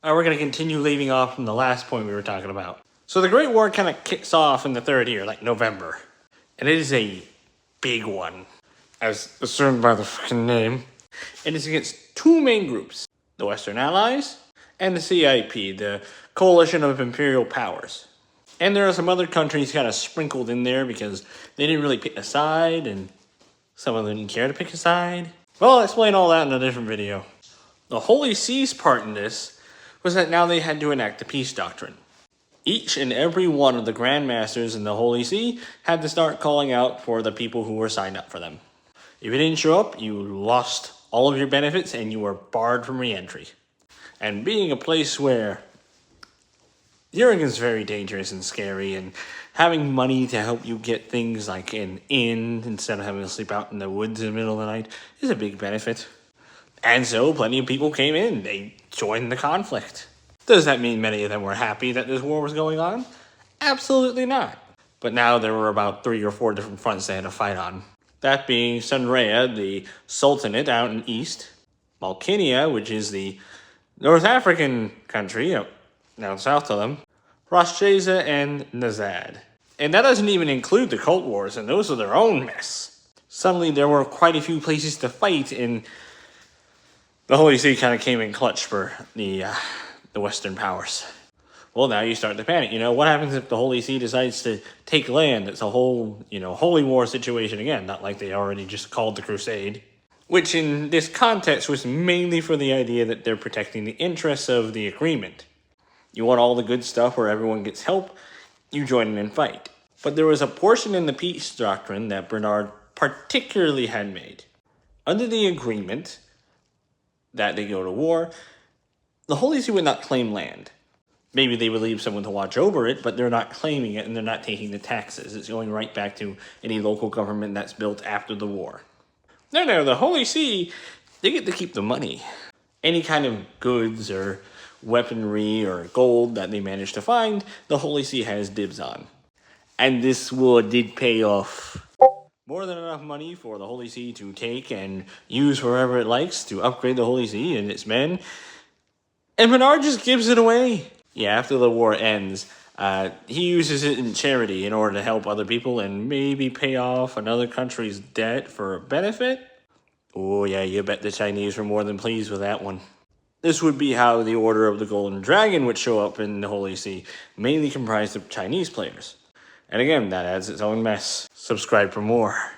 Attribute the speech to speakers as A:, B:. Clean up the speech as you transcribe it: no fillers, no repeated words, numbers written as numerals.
A: We're going to continue leaving off from the last point we were talking about. So the Great War kind of kicks off in the third year, like November. And it is a big one, as assumed by the fucking name. And it's against two main groups, the Western Allies and the CIP, the Coalition of Imperial Powers. And there are some other countries kind of sprinkled in there because they didn't really pick a side, and some of them didn't care to pick a side. Well, I'll explain all that in a different video. The Holy See's part in this was that now they had to enact the peace doctrine. Each and every one of the Grand Masters in the Holy See had to start calling out for the people who were signed up for them. If you didn't show up, you lost all of your benefits and you were barred from re-entry. And being a place where Europe is very dangerous and scary, and having money to help you get things like an inn instead of having to sleep out in the woods in the middle of the night is a big benefit. And so plenty of people came in. They joined the conflict. Does that mean many of them were happy that this war was going on? Absolutely not. But now there were about 3 or 4 different fronts they had to fight on. That being Sunraya, the Sultanate out in east, Malkinia, which is the North African country down south to them, Rasheza, and Nazad. And that doesn't even include the cult wars, and those are their own mess. Suddenly there were quite a few places to fight, and the Holy See kind of came in clutch for the Western powers. Well, now you start to panic. What happens if the Holy See decides to take land? It's a whole, holy war situation again, not like they already just called the crusade. Which in this context was mainly for the idea that they're protecting the interests of the agreement. You want all the good stuff where everyone gets help, you join in and fight. But there was a portion in the peace doctrine that Bernard particularly had made. Under the agreement that they go to war, the Holy See would not claim land. Maybe they would leave someone to watch over it, but they're not claiming it and they're not taking the taxes. It's going right back to any local government that's built after the war. No, the Holy See, they get to keep the money. Any kind of goods or weaponry or gold that they manage to find, the Holy See has dibs on. And this war did pay off. More than enough money for the Holy See to take and use wherever it likes to upgrade the Holy See and its men. And Bernard just gives it away. Yeah, after the war ends, he uses it in charity in order to help other people and maybe pay off another country's debt for a benefit. Oh yeah, you bet the Chinese were more than pleased with that one. This would be how the Order of the Golden Dragon would show up in the Holy See, mainly comprised of Chinese players. And again, that adds its own mess. Subscribe for more.